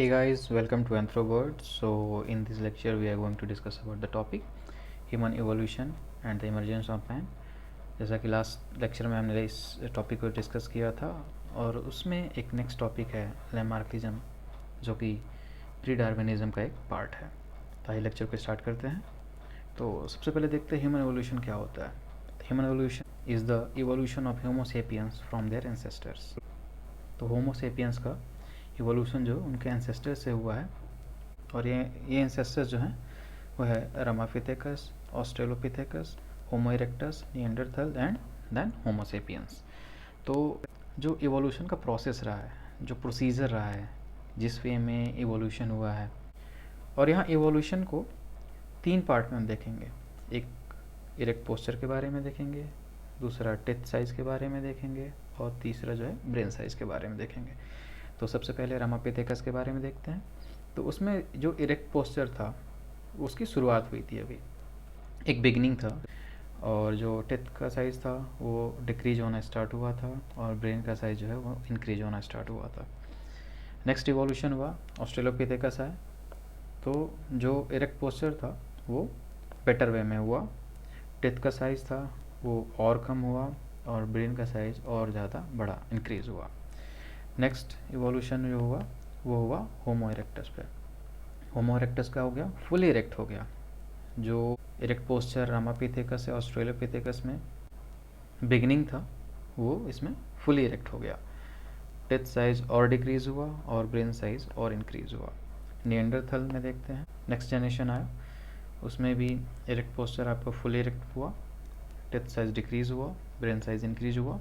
Hey guys, welcome to AnthroWord. So in this lecture we are going to discuss about the topic human evolution and the emergence of man. जैसा कि last lecture में हमने इस topic को discuss किया था और उसमें एक नेक्स्ट टॉपिक है लैमार्किज्म, जो कि प्री डार्विनिज्म का एक पार्ट है। तो आइए लेक्चर को स्टार्ट करते हैं। तो सबसे पहले देखते हैं ह्यूमन एवोल्यूशन क्या होता है। Human evolution is the evolution of Homo sapiens from their ancestors. तो होमो सेपियंस का इवोल्यूशन जो उनके एंसेस्टर से हुआ है, और ये एंसेस्टर्स जो हैं वो है Ramapithecus, Australopithecus, Homo erectus, Neanderthal and then Homo sapiens. तो जो इवोल्यूशन का प्रोसेस रहा है, जो प्रोसीजर रहा है, जिस वे में इवोल्यूशन हुआ है, और यहाँ इवोल्यूशन को 3 पार्ट में हम देखेंगे। एक इरेक्ट पोस्चर के बारे में देखेंगे, दूसरा टेथ साइज़ के बारे में देखेंगे, और तीसरा जो है ब्रेन साइज़ के बारे में देखेंगे। तो सबसे पहले रामापिथेकस के बारे में देखते हैं। तो उसमें जो इरेक्ट पोस्चर था उसकी शुरुआत हुई थी, अभी एक बिगनिंग था, और जो टेथ का साइज़ था वो डिक्रीज होना स्टार्ट हुआ था, और ब्रेन का साइज़ जो है वो इंक्रीज होना स्टार्ट हुआ था। नेक्स्ट इवोल्यूशन हुआ, ऑस्ट्रेलोपिथेकस आया। तो जो इरेक्ट पोस्चर था वो बेटर वे में हुआ, टेथ का साइज़ था वो और कम हुआ, और ब्रेन का साइज़ और ज़्यादा बड़ा इंक्रीज़ हुआ। नेक्स्ट इवोल्यूशन जो हुआ वो हुआ होमो इरेक्टस पे। होमो इरेक्टस का हो गया, फुली इरेक्ट हो गया। जो इरेक्ट पोस्चर रामापिथेकस या ऑस्ट्रेलोपिथेकस में बिगनिंग था वो इसमें फुली इरेक्ट हो गया। टेथ साइज और डिक्रीज़ हुआ और ब्रेन साइज और इंक्रीज़ हुआ। निएंडरथल में देखते हैं, नेक्स्ट जनरेशन आया, उसमें भी इरेक्ट पोस्चर आपका फुली इरेक्ट हुआ, टेथ साइज डिक्रीज़ हुआ, ब्रेन साइज इंक्रीज हुआ,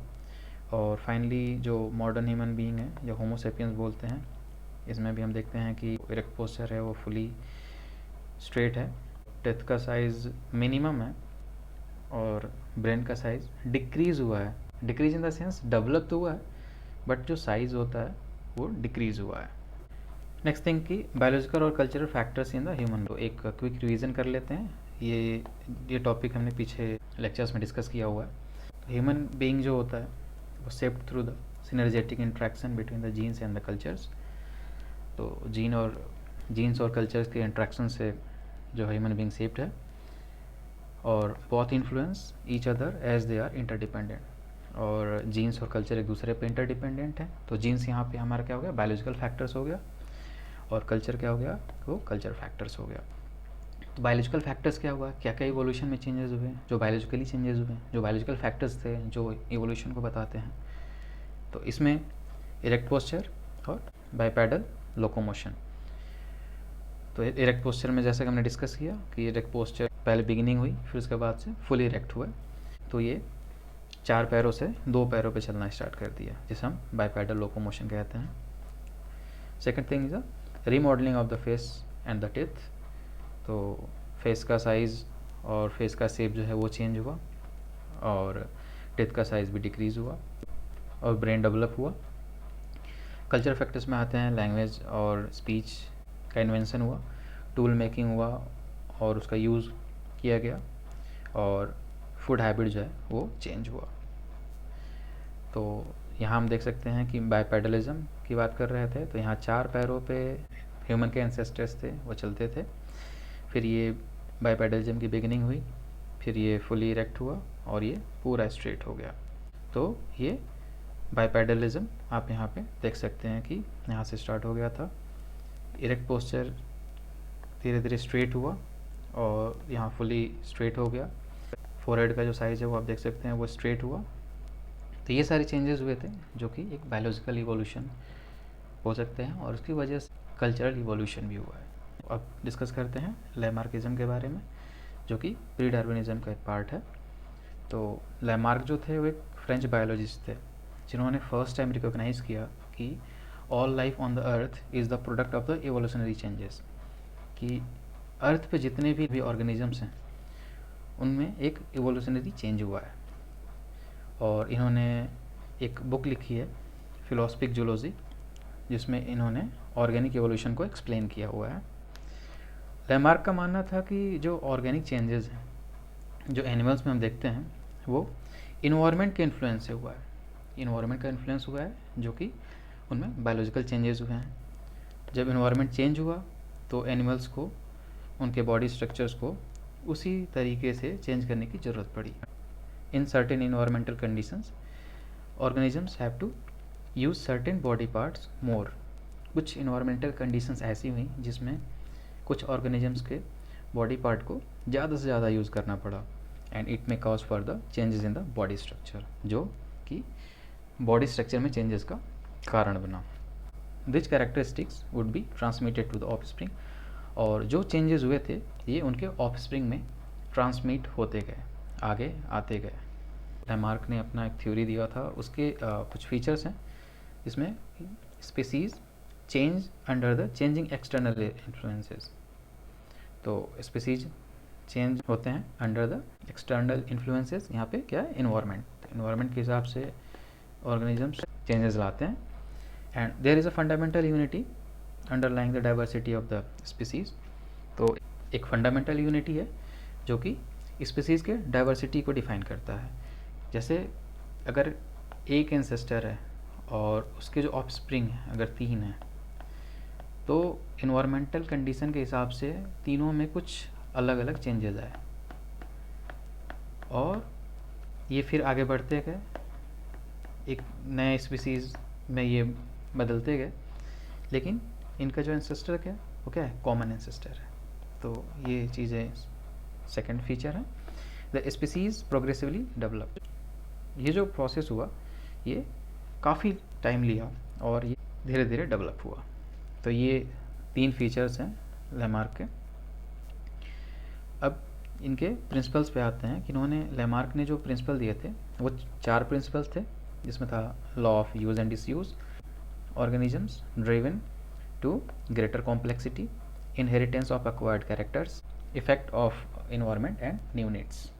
और फाइनली जो मॉडर्न ह्यूमन बीइंग है, जो होमो सेपियंस बोलते हैं, इसमें भी हम देखते हैं कि इरेक्ट पोस्चर है वो फुली स्ट्रेट है, टेथ का साइज़ मिनिमम है, और ब्रेन का साइज़ डिक्रीज़ हुआ है। Decrease in the sense develop तो हुआ है, बट जो साइज़ होता है वो डिक्रीज़ हुआ है। नेक्स्ट थिंग कि बायोलॉजिकल और cultural factors in the human. तो एक क्विक रिवीजन कर लेते हैं। ये टॉपिक हमने पीछे लेक्चर्स में डिस्कस किया हुआ है। ह्यूमन बीइंग जो होता है वो shaped through the synergetic interaction between the genes and the cultures. तो जीन्स और कल्चर्स के इंट्रैक्शन से जो ह्यूमन बीइंग शेप्ड है, और बहुत influence each other as they are interdependent. और जीन्स और कल्चर एक दूसरे पे इंटरडिपेंडेंट है। तो जीन्स यहाँ पे हमारा क्या हो गया, बायोलॉजिकल फैक्टर्स हो गया, और कल्चर क्या हो गया, वो कल्चर फैक्टर्स हो गया। तो बायोलॉजिकल फैक्टर्स क्या हुआ, क्या क्या इवोल्यूशन में चेंजेस हुए, जो बायोलॉजिकली चेंजेस हुए, जो बायोलॉजिकल फैक्टर्स थे जो इवोल्यूशन को बताते हैं। तो इसमें इरेक्ट पोस्चर और बाइपेडल लोकोमोशन। तो इरेक्ट पोस्चर में जैसा कि हमने डिस्कस किया कि इरेक्ट पोस्चर पहले बिगिनिंग हुई, फिर उसके बाद से फुली इरेक्ट हुआ। तो ये 4 पैरों से 2 पैरों पे चलना स्टार्ट कर दिया, जिसे हम बाइपेडल लोकोमोशन कहते हैं। Second thing is the remodelling of the face and the teeth. तो फेस का साइज़ और फेस का शेप जो है वो चेंज हुआ, और टीथ का साइज़ भी डिक्रीज़ हुआ, और ब्रेन डेवलप हुआ। कल्चर फैक्टर्स में आते हैं, लैंग्वेज और स्पीच का इन्वेंशन हुआ, टूल मेकिंग हुआ और उसका यूज़ किया गया, और फूड हैबिट जो है वो चेंज हुआ। तो यहाँ हम देख सकते हैं कि बाइपेडलिज्म की बात कर रहे थे, तो यहाँ 4 पैरों पे ह्यूमन के एंसेस्टर्स थे, वो चलते थे। फिर ये बाइपेडलिज्म की बिगिनिंग हुई, फिर ये फुली इरेक्ट हुआ, और ये पूरा स्ट्रेट हो गया। तो ये बाइपेडलिज्म आप यहाँ पे देख सकते हैं कि यहाँ से स्टार्ट हो गया था। इरेक्ट पोस्चर धीरे धीरे स्ट्रेट हुआ, और यहाँ फुली स्ट्रेट हो गया। फोरहेड का जो साइज़ है वो आप देख सकते हैं वो स्ट्रेट हुआ। तो ये सारे चेंजेस हुए थे, जो कि एक बायोलॉजिकल इवोल्यूशन हो सकते हैं, और उसकी वजह से कल्चरल इवोल्यूशन भी हुआ है। अब डिस्कस करते हैं लैमार्किज्म के बारे में, जो कि प्री डार्विनिज्म का एक पार्ट है। तो लैमार्क जो थे वो एक फ्रेंच बायोलॉजिस्ट थे, जिन्होंने फर्स्ट टाइम रिकॉग्नाइज़ किया कि all life on the earth is the product of the evolutionary changes. कि अर्थ पे जितने भी ऑर्गेनिजम्स हैं उनमें एक इवोल्यूशनरी चेंज हुआ है। और इन्होंने एक बुक लिखी है, फिलोसफिक जूलॉजी, जिसमें इन्होंने ऑर्गेनिक इवोल्यूशन को एक्सप्लेन किया हुआ है। लैमार्क का मानना था कि जो ऑर्गेनिक चेंजेस हैं, जो एनिमल्स में हम देखते हैं, वो इन्वायरमेंट के इन्फ्लुएंस से हुआ है। इन्वायरमेंट का इन्फ्लुएंस हुआ है, जो कि उनमें बायोलॉजिकल चेंजेस हुए हैं। जब इन्वायरमेंट चेंज हुआ तो एनिमल्स को उनके बॉडी स्ट्रक्चर्स को उसी तरीके से चेंज करने की ज़रूरत पड़ी. In certain environmental conditions organisms have to use certain body parts more. कुछ इन्वायरमेंटल कंडीशंस ऐसी हुई जिसमें कुछ ऑर्गेनिजम्स के बॉडी पार्ट को ज़्यादा से ज़्यादा यूज़ करना पड़ा. And it may cause for the changes in the body structure, जो कि बॉडी स्ट्रक्चर में चेंजेस का कारण बना. This characteristics would be transmitted to the offspring. और जो चेंजेस हुए थे ये उनके ऑफस्प्रिंग में ट्रांसमिट होते गए, आगे आते गए. लैमार्क ने अपना एक थ्योरी दिया था, उसके कुछ फीचर्स हैं. इसमें species change under the changing external influences. तो स्पीसीज चेंज होते हैं अंडर द एक्सटर्नल इन्फ्लुएंसेस. यहाँ पे क्या है, इन्वायरमेंट. इन्वायरमेंट के हिसाब से ऑर्गेनिजम्स चेंजेस लाते हैं. And there is a fundamental unity underlying the diversity of the species. तो एक फंडामेंटल यूनिटी है जो कि स्पीसीज़ के डाइवर्सिटी को डिफाइन करता है. जैसे अगर एक एंसेस्टर है और उसके जो ऑफस्प्रिंग है अगर 3 हैं, तो इन्वायरमेंटल कंडीशन के हिसाब से तीनों में कुछ अलग अलग चेंजेस आए और ये फिर आगे बढ़ते गए, एक नए स्पीसीज़ में ये बदलते गए. लेकिन इनका जो एंसेस्टर क्या वो क्या है, कॉमन एंसेस्टर है. तो ये चीज़ें सेकंड फीचर है. The species progressively develop. ये जो प्रोसेस हुआ ये काफ़ी टाइम लिया और ये धीरे धीरे डेवलप हुआ. तो ये 3 फीचर्स हैं लैमार्क के. अब इनके प्रिंसिपल्स पे आते हैं कि इन्होंने लैमार्क ने जो प्रिंसिपल दिए थे वो 4 प्रिंसिपल्स थे, जिसमें था law of use and disuse, organisms driven to greater complexity, inheritance of acquired characters, effect of environment and new needs.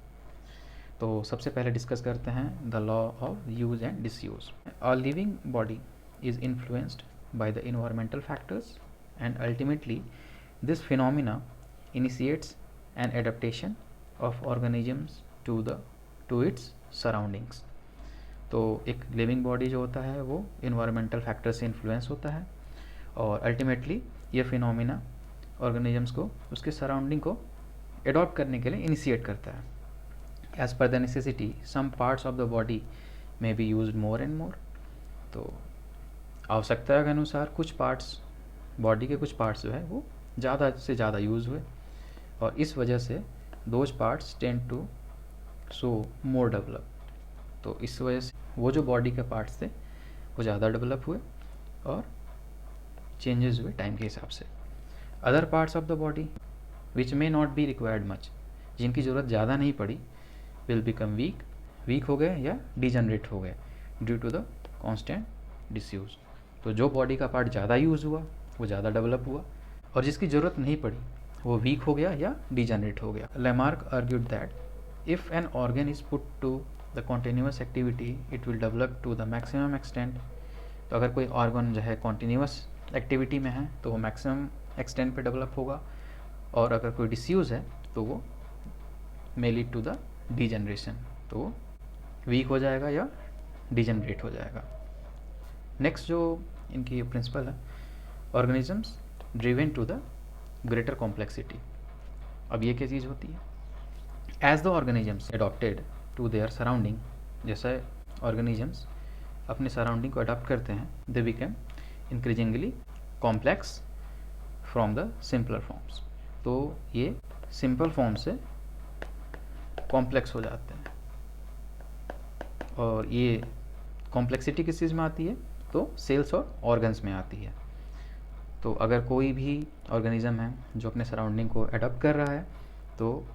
तो सबसे पहले डिस्कस करते हैं the law of use and disuse. A living body is influenced by the environmental factors and ultimately this phenomena initiates an adaptation of organisms to its surroundings. तो एक living body जो होता है वो इन्वायरमेंटल फैक्टर से influence होता है और अल्टीमेटली ये फिनोमिना ऑर्गेनिजम्स को उसके सराउंडिंग को एडॉप्ट करने के लिए इनिशिएट करता है. As per the necessity some parts of the body may be used more and more. तो आवश्यकता के अनुसार कुछ पार्ट्स, बॉडी के कुछ पार्ट्स जो है वो ज़्यादा से ज़्यादा यूज़ हुए और इस वजह से those parts tend to so more develop. तो इस वजह से वो जो बॉडी के पार्ट्स थे वो ज़्यादा डेवलप हुए और चेंजेस हुए टाइम के हिसाब से. Other parts of the body which may not be required much, जिनकी ज़रूरत ज़्यादा नहीं पड़ी, विल बिकम वीक हो गए या डिजनरेट हो गए due to the constant disuse. तो जो बॉडी का पार्ट ज़्यादा यूज़ हुआ वो ज़्यादा डेवलप हुआ और जिसकी ज़रूरत नहीं पड़ी वो वीक हो गया या डिजनरेट हो गया. Lamarck argued that if an organ is put to the continuous activity it will develop to the maximum extent. तो अगर कोई ऑर्गन जो है कॉन्टिन्यूस एक्टिविटी में है तो वो मैक्सिमम एक्सटेंट पे डेवलप होगा और अगर कोई डिसयूज़ है तो वो may lead to the degeneration, तो वो वीक हो जाएगा या डिजनरेट हो जाएगा. नेक्स्ट जो इनकी प्रिंसिपल है, organisms driven to the greater complexity. अब ये क्या चीज़ होती है, as the organisms adopted to their surrounding, जैसे ऑर्गेनिजम्स अपने सराउंडिंग को अडॉप्ट करते हैं, they become increasingly complex from the simpler forms. तो ये सिंपल फॉर्म से कॉम्प्लेक्स हो जाते हैं और ये कॉम्प्लेक्सिटी किस चीज़ में आती है, तो सेल्स और ऑर्गन्स में आती है. तो अगर कोई भी ऑर्गेनिज्म है जो अपने सराउंडिंग को अडॉप्ट कर रहा है तो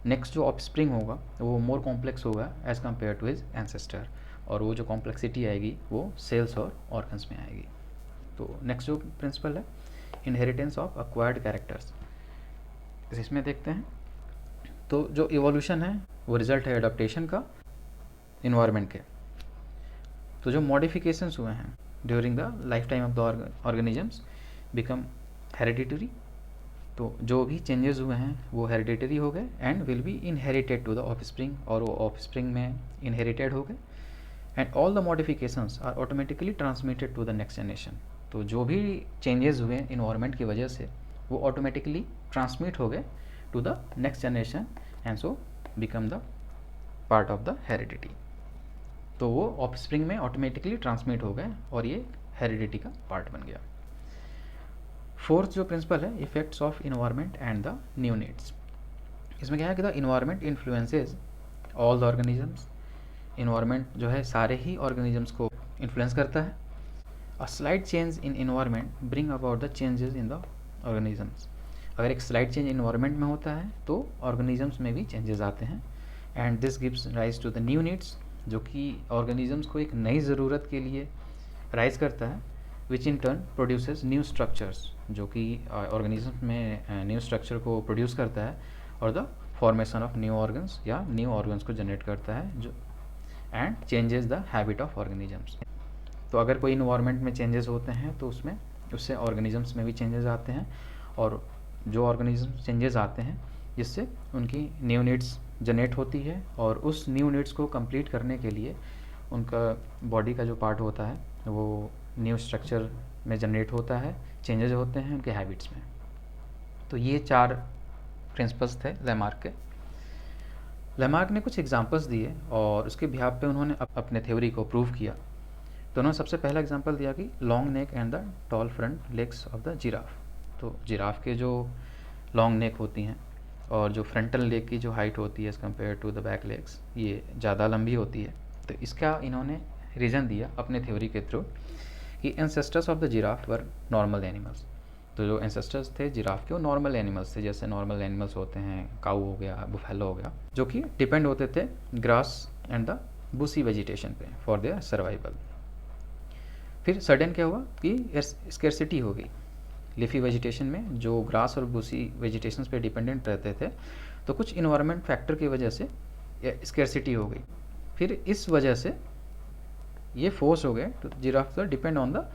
नेक्स्ट जो ऑफस्प्रिंग होगा वो मोर कॉम्प्लेक्स होगा as compare to his ancestor और वो जो कॉम्प्लेक्सिटी आएगी वो सेल्स और ऑर्गन्स में आएगी. तो नेक्स्ट जो प्रिंसिपल है, इनहेरिटेंस ऑफ एक्वायर्ड कैरेक्टर्स. इसमें देखते हैं तो जो इवोल्यूशन है वो रिजल्ट है एडाप्टेशन का इन्वायरमेंट के. तो जो मॉडिफिकेशंस हुए हैं during the life time of the organisms become hereditary. तो जो भी चेंजेस हुए हैं वो हेरिडिटरी हो गए and will be inherited to the offspring और वो ऑफस्प्रिंग में इनहेरिटेड हो गए. And all the modifications are automatically transmitted to the next generation. तो जो भी चेंजेस हुए इन्वायरमेंट की वजह से वो ऑटोमेटिकली ट्रांसमिट हो गए to the next generation and so become the part of the heredity. तो वो ऑफस्प्रिंग में ऑटोमेटिकली ट्रांसमिट हो गए और ये हेरिडिटी का पार्ट बन गया। फोर्थ जो प्रिंसिपल है, effects of environment and the new needs. इसमें क्या है कि the environment influences all the organisms. Environment जो है सारे ही ऑर्गेनिजम्स को इन्फ्लुएंस करता है। A slight change in environment bring about the changes in the organisms. अगर एक स्लाइट चेंज इन्वायरमेंट में होता है तो ऑर्गेनिजम्स में भी चेंजेस आते हैं। And this gives rise to the new needs, जो कि ऑर्गेनिजम्स को एक नई ज़रूरत के लिए राइज करता है, which in turn produces new structures, जो कि ऑर्गेनिज्म में न्यू स्ट्रक्चर को प्रोड्यूस करता है और the formation of new organs या न्यू ऑर्गन्स को जनरेट करता है, जो and changes the habit of organisms. तो अगर कोई इन्वायरमेंट में चेंजेस होते हैं तो उससे ऑर्गेनिजम्स में भी चेंजेस आते हैं, और जो ऑर्गेनिज्म चेंजेस आते हैं जिससे उनकी न्यू नीड्स जनरेट होती है, और उस न्यू नीड्स को कंप्लीट करने के लिए उनका बॉडी का जो पार्ट होता है वो न्यू स्ट्रक्चर में जनरेट होता है, चेंजेस होते हैं उनके हैबिट्स में। तो ये 4 प्रिंसिपल्स थे लैमार्क के। लैमार्क ने कुछ एग्जांपल्स दिए और उसके बिहाफ पे उन्होंने अपने थ्योरी को प्रूव किया। तो उन्होंने सबसे पहला एग्जांपल दिया कि long neck and the tall front legs of the giraffe. तो जिराफ के जो लॉन्ग नेक होती हैं और जो फ्रंटल लेग की जो हाइट होती है as compare to the back legs, ये ज़्यादा लंबी होती है। तो इसका इन्होंने रीज़न दिया अपने थ्योरी के थ्रू कि ancestors of the giraffe were normal animals. तो जो एंसेस्टर्स थे जिराफ के वो नॉर्मल एनिमल्स थे, जैसे नॉर्मल एनिमल्स होते हैं, काऊ हो गया, बुफेलो हो गया, जो कि डिपेंड होते थे grass and the bushy vegetation पे फॉर देयर सर्वाइवल। फिर सडन क्या हुआ कि स्केर्सिटी हो गई। लिफी वेजिटेशन में जो ग्रास और बुशी वेजिटेशंस पे डिपेंडेंट रहते थे, तो कुछ इन्वायरमेंट फैक्टर की वजह से स्केर्सिटी हो गई। फिर इस वजह से ये फोर्स हो गए to giraffe depend on the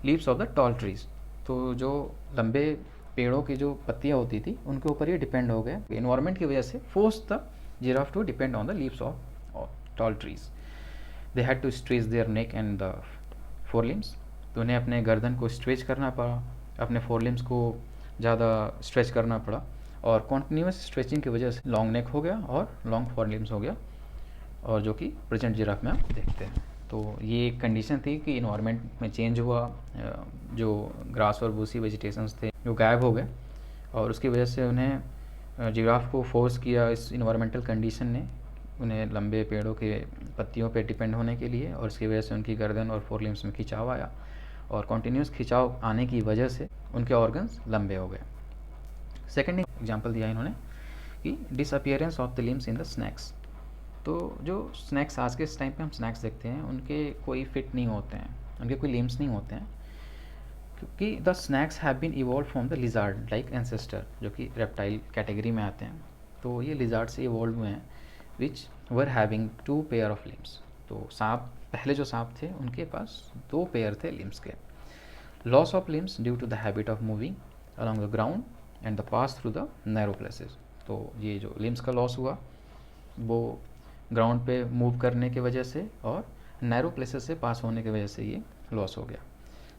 leaves of the tall trees. तो जो लंबे पेड़ों की जो पत्तियाँ होती थी उनके ऊपर ये डिपेंड हो गए। इन्वायरमेंट की वजह से force the giraffe to depend on the leaves of tall trees. They had to stretch their neck and the fore limbs. तो उन्हें अपने गर्दन को स्ट्रेच करना पड़ा, अपने फोर लिम्स को ज़्यादा स्ट्रेच करना पड़ा, और कॉन्टिन्यूस स्ट्रेचिंग की वजह से लॉन्ग नेक हो गया और लॉन्ग फोर लिम्स हो गया, और जो कि प्रेजेंट जिराफ में आप देखते हैं। तो ये एक कंडीशन थी कि इन्वायरमेंट में चेंज हुआ, जो ग्रास और बूसी वेजिटेशंस थे वो गायब हो गए, और उसकी वजह से उन्हें जिराफ को फोर्स किया इस इन्वायरमेंटल कंडीशन ने उन्हें लंबे पेड़ों के पत्तियों पे डिपेंड होने के लिए, और इसकी वजह से उनकी गर्दन और फोर लिम्स में खिंचाव आया, और कॉन्टीन्यूस खिंचाव आने की वजह से उनके ऑर्गन्स लंबे हो गए। सेकेंड एग्जाम्पल दिया इन्होंने कि disappearance of the limbs in the snacks. तो जो स्नैक्स आज के इस टाइम पे हम स्नैक्स देखते हैं उनके कोई फिट नहीं होते हैं, उनके कोई लिम्स नहीं होते हैं, क्योंकि the snakes have been evolve from the lizard like ancestor, जो कि रेप्टाइल कैटेगरी में आते हैं। तो ये लिजार्ड से इवॉल्व हुए हैं, which were having 2 pair of limbs. तो सांप, पहले जो सांप थे उनके पास 2 पेयर थे लिम्स के। Loss of limbs due to the habit of moving along the ground and the pass through the narrow places. तो ये जो लिम्स का लॉस हुआ वो ग्राउंड पे मूव करने की वजह से और नैरो प्लेसेस से पास होने की वजह से ये लॉस हो गया।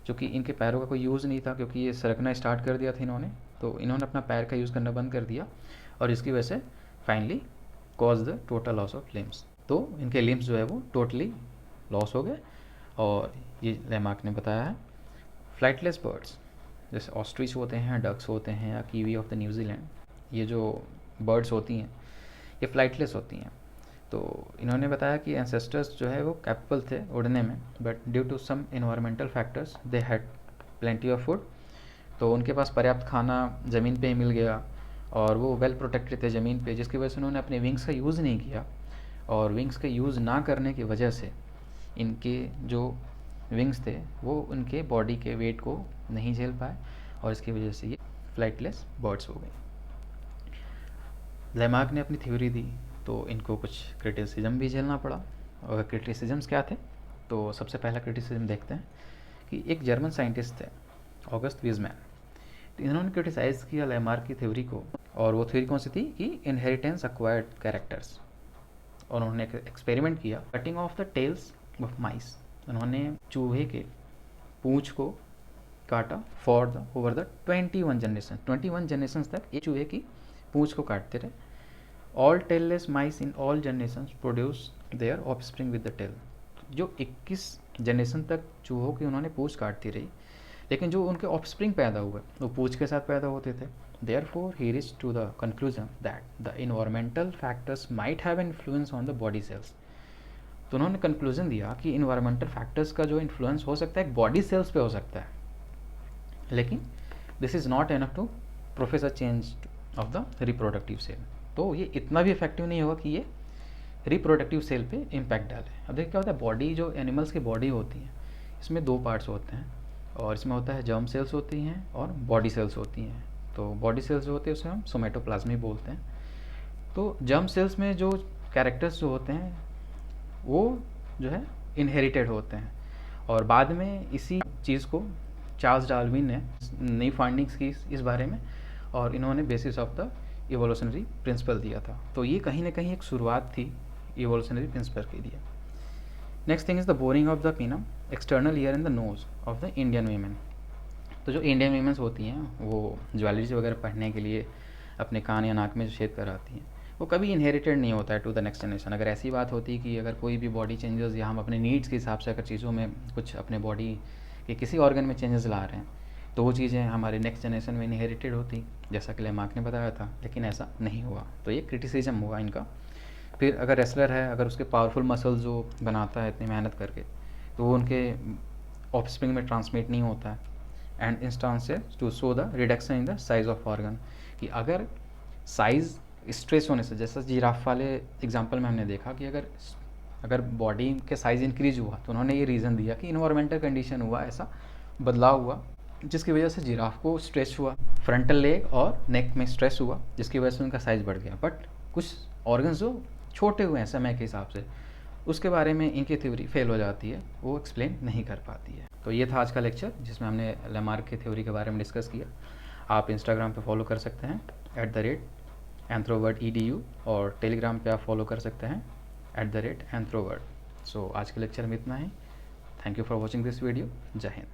क्योंकि इनके पैरों का कोई यूज़ नहीं था, क्योंकि ये सरकना स्टार्ट कर दिया था इन्होंने, तो इन्होंने अपना पैर का यूज़ करना बंद कर दिया, और इसकी वजह से finally cause the total loss of limbs. तो इनके लिम्स जो है वो टोटली लॉस हो गए। और ये लैमार्क ने बताया है फ्लाइटलेस बर्ड्स, जैसे ऑस्ट्रिच होते हैं, डक्स होते हैं, या कीवी ऑफ द न्यूजीलैंड, ये जो बर्ड्स होती हैं ये फ्लाइटलेस होती हैं। तो इन्होंने बताया कि एंसेस्टर्स जो है वो कैपेबल थे उड़ने में, but due to some environmental factors they had plenty of food. तो उनके पास पर्याप्त खाना ज़मीन पे ही मिल गया, और वो वेल प्रोटेक्टेड थे ज़मीन पे, जिसकी वजह से उन्होंने अपने विंग्स का यूज़ नहीं किया, और विंग्स का यूज़ ना करने की वजह से इनके जो विंग्स थे वो उनके बॉडी के वेट को नहीं झेल पाए, और इसकी वजह से ये फ्लाइटलेस बर्ड्स हो गए। लैमार्क ने अपनी थ्योरी दी तो इनको कुछ क्रिटिसिज्म भी झेलना पड़ा। और क्रिटिसिज्म्स क्या थे, तो सबसे पहला क्रिटिसिज्म देखते हैं कि एक जर्मन साइंटिस्ट थे ऑगस्ट वीजमैन। तो इन्होंने क्रिटिसाइज़ किया लैमार्क की थ्योरी को, और वो थ्योरी कौन सी थी कि इनहेरिटेंस एक्वायर्ड कैरेक्टर्स। और उन्होंने एक एक्सपेरिमेंट किया cutting off the tails of mice. उन्होंने चूहे के पूँछ को काटा for the over the 21 generation, 21 generation तक ये चूहे की पूँछ को काटते रहे. All tailless mice in all generation produce their offspring with the tail. जो 21 जनरेशन तक चूहों की उन्होंने पूँछ काटती रही, लेकिन जो उनके ऑफस्प्रिंग पैदा हुए वो पूँछ के साथ पैदा होते थे. Therefore, he reached to the conclusion that the environmental factors might have influence on the body cells. तो उन्होंने कंक्लूजन दिया कि इन्वायरमेंटल फैक्टर्स का जो इन्फ्लुएंस हो सकता है बॉडी सेल्स पे हो सकता है, लेकिन this is not enough to profess a change of the reproductive cell. तो ये इतना भी इफेक्टिव नहीं होगा कि ये रिप्रोडक्टिव सेल पे इम्पैक्ट डाले. अब देखिए क्या होता है, बॉडी जो एनिमल्स की बॉडी होती है इसमें दो पार्ट्स होते हैं, और इसमें होता है जर्म सेल्स होती हैं और बॉडी सेल्स होती हैं. तो बॉडी सेल्स जो होते हैं उसे हम सोमेटोप्लाज्मी बोलते हैं. तो जर्म सेल्स में जो कैरेक्टर्स जो होते हैं वो जो है इनहेरिटेड होते हैं, और बाद में इसी चीज़ को चार्ल्स डार्विन ने नई फाइंडिंग्स की इस बारे में, और इन्होंने basis of the evolutionary principle दिया था. तो ये कहीं ना कहीं एक शुरुआत थी इवोल्यूशनरी प्रिंसिपल के लिए. Next thing is the boring of the pinna external ear in the nose of the Indian women. तो जो इंडियन वीमेंस होती हैं वो ज्वेलरीज वगैरह पहनने के लिए अपने कान या नाक में जो छेद कराती हैं वो कभी इनहेरिटेड नहीं होता है टू द नेक्स्ट जनरेशन. अगर ऐसी बात होती कि अगर कोई भी बॉडी चेंजेस या हम अपने नीड्स के हिसाब से अगर चीज़ों में कुछ अपने बॉडी के किसी ऑर्गन में चेंजेस ला रहे हैं तो वो चीज़ें हमारे नेक्स्ट जनरेशन में इनहेरिटेड होती, जैसा कि लेमार्क ने बताया था, लेकिन ऐसा नहीं हुआ. तो ये क्रिटिसिज्म हुआ इनका. फिर अगर रेसलर है, अगर उसके पावरफुल मसल्स जो बनाता है इतनी मेहनत करके, तो वो उनके ऑफस्प्रिंग में ट्रांसमिट नहीं होता है. And instances to show the reduction in the size of organ, कि अगर साइज स्ट्रेस होने से, जैसा जिराफ वाले एग्जांपल में हमने देखा कि अगर बॉडी के साइज़ इंक्रीज हुआ तो उन्होंने ये रीज़न दिया कि इन्वायरमेंटल कंडीशन हुआ, ऐसा बदलाव हुआ जिसकी वजह से जिराफ को स्ट्रेस हुआ, फ्रंटल लेग और नेक में स्ट्रेस हुआ जिसकी वजह से उनका साइज़ बढ़ गया. बट कुछ ऑर्गन्स जो छोटे हुए हैं समय के हिसाब से, उसके बारे में इनकी थ्योरी फेल हो जाती है, वो एक्सप्लेन नहीं कर पाती है. तो ये था आज का लेक्चर जिसमें हमने लेमार्क की थ्योरी के बारे में डिस्कस किया. आप इंस्टाग्राम पे फॉलो कर सकते हैं @anthrovert.edu, और टेलीग्राम पे आप फॉलो कर सकते हैं @anthrovert. सो आज के लेक्चर में इतना ही. Thank you for watching this video. जय हिंद.